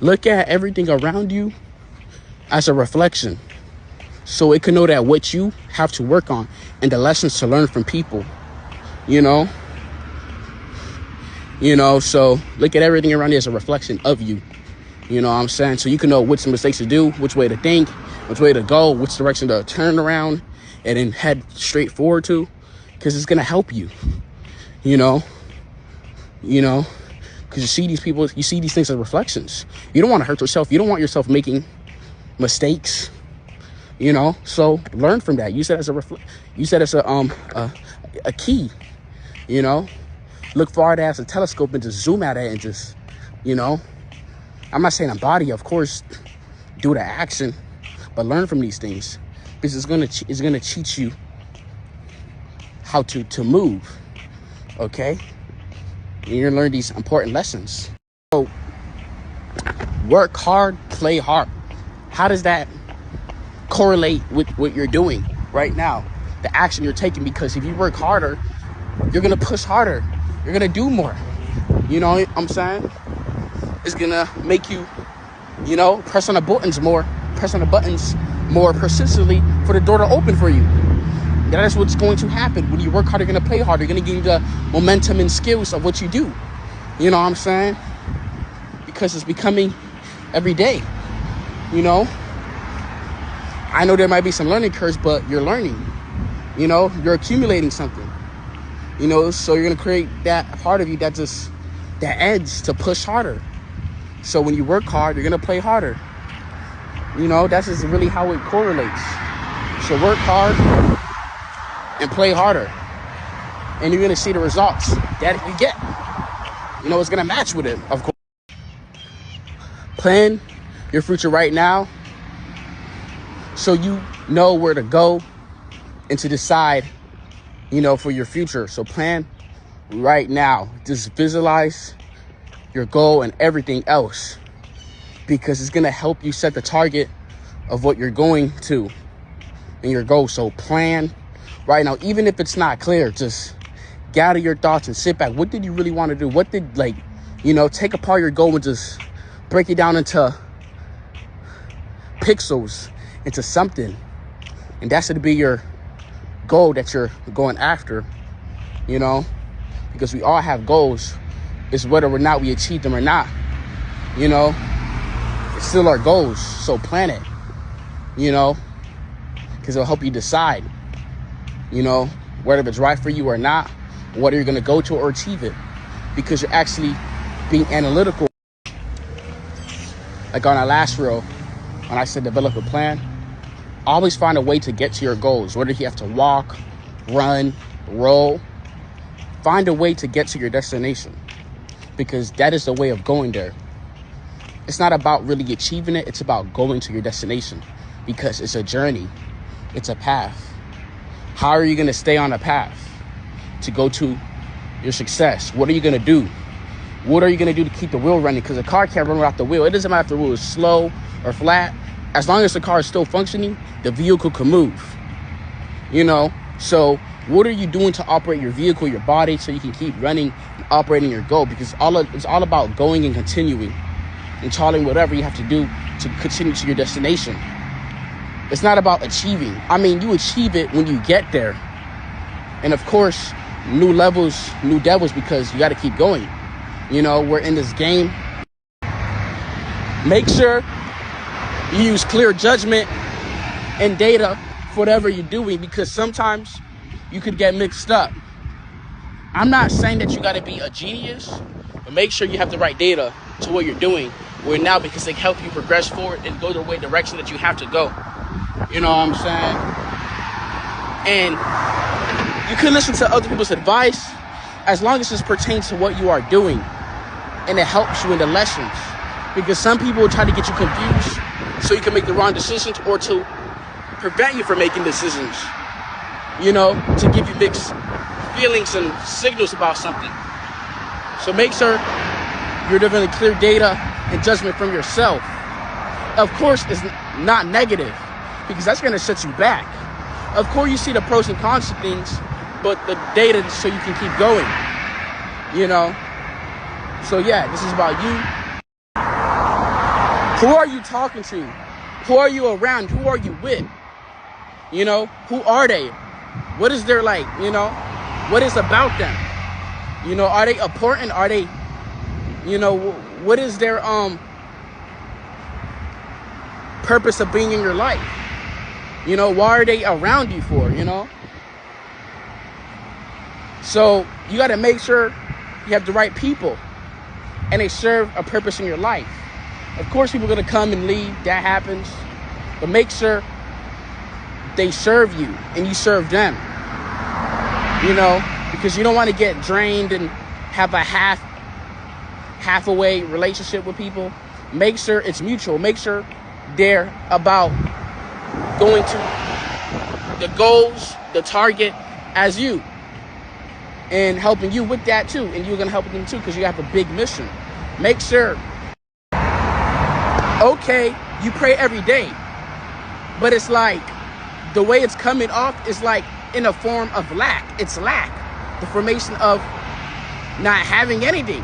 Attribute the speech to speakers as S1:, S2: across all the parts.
S1: Look at everything around you as a reflection, so it can know that what you have to work on and the lessons to learn from people, you know. So look at everything around you as a reflection of you. You know what I'm saying? So you can know which mistakes to do, which way to think, which way to go, which direction to turn around and then head straight forward to, because it's going to help you, because you see these people, you see these things as reflections. You don't want to hurt yourself. You don't want yourself making mistakes, so learn from that. Use that as a key, look forward as a telescope and just zoom at it and just, I'm not saying a body, of course, do the action, but learn from these things, because it's gonna teach you how to move. Okay, and you're gonna learn these important lessons. So work hard, play hard. How does that correlate with what you're doing right now, the action you're taking? Because if you work harder, you're gonna push harder, you're gonna do more. You know what I'm saying? It's gonna make you, press on the buttons more persistently for the door to open for you. That is what's going to happen. When you work hard, you're gonna play hard. You're gonna gain the momentum and skills of what you do. You know what I'm saying? Because it's becoming every day. I know there might be some learning curves, but you're learning. You're accumulating something. So you're gonna create that part of you that edge to push harder. So when you work hard, you're gonna play harder. That's just really how it correlates. So work hard and play harder, and you're gonna see the results that you get. It's gonna match with it, of course. Plan your future right now, so you know where to go and to decide, for your future. So plan right now. Just visualize your goal and everything else, because it's going to help you set the target of what you're going to in your goal. So plan right now. Even if it's not clear, just gather your thoughts and sit back. What did you really want to do? What did, take apart your goal and just break it down into pixels, into something. And that should be your goal that you're going after, because we all have goals. It's whether or not we achieve them or not, it's still our goals. So plan it, because it'll help you decide, whether it's right for you or not, whether you're going to go to or achieve it, because you're actually being analytical. Like on our last reel, when I said develop a plan, always find a way to get to your goals, whether you have to walk, run, roll. Find a way to get to your destination, because that is the way of going there. It's not about really achieving it. It's about going to your destination, because it's a journey. It's a path. How are you going to stay on a path to go to your success? What are you going to do? What are you going to do to keep the wheel running? Because a car can't run without the wheel. It doesn't matter if the wheel is slow or flat. As long as the car is still functioning, the vehicle can move. So what are you doing to operate your vehicle, your body, so you can keep running and operating your goal? Because it's all about going and continuing and tolerating whatever you have to do to continue to your destination. It's not about achieving. You achieve it when you get there. And of course, new levels, new devils, because you got to keep going. We're in this game. Make sure you use clear judgment and data for whatever you're doing, because sometimes you could get mixed up. I'm not saying that you got to be a genius, but make sure you have the right data to what you're doing right now, because they help you progress forward and go the way direction that you have to go. You know what I'm saying? And you can listen to other people's advice as long as it pertains to what you are doing and it helps you in the lessons. Because some people will try to get you confused so you can make the wrong decisions, or to prevent you from making decisions, to give you mixed feelings and signals about something. So make sure you're developing clear data and judgment from yourself. Of course, it's not negative, because that's going to set you back. Of course, you see the pros and cons of things, but the data so you can keep going, So yeah, this is about you. Who are you talking to? Who are you around? Who are you with? You know, who are they? What is their like, you know, what is about them? You know, are they important? Are they, you know, what is their purpose of being in your life? You know, why are they around you for, you know? So you got to make sure you have the right people and they serve a purpose in your life. Of course, people are going to come and leave. That happens. But make sure they serve you and you serve them. You know, because you don't want to get drained and have a half-away relationship with people. Make sure it's mutual. Make sure they're about going to the goals, the target as you. And helping you with that too. And you're going to help them too because you have a big mission. Make sure, okay, you pray every day. But it's like, the way it's coming off is like in a form of lack. It's lack. The formation of not having anything.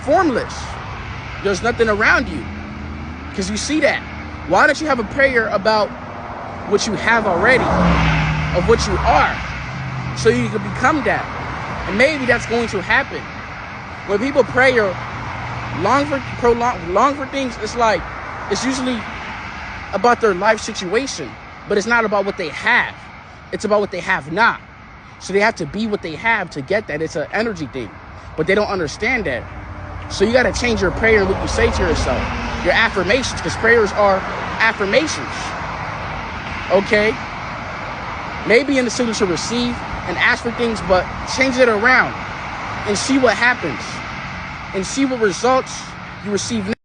S1: Formless. There's nothing around you. Because you see that. Why don't you have a prayer about what you have already? Of what you are. So you can become that. And maybe that's going to happen. When people pray or long for things, it's like, it's usually about their life situation. But it's not about what they have. It's about what they have not. So they have to be what they have to get that. It's an energy thing. But they don't understand that. So you got to change your prayer and what you say to yourself. Your affirmations, because prayers are affirmations. Okay? Maybe in the signal to receive and ask for things, but change it around and see what happens. And see what results you receive.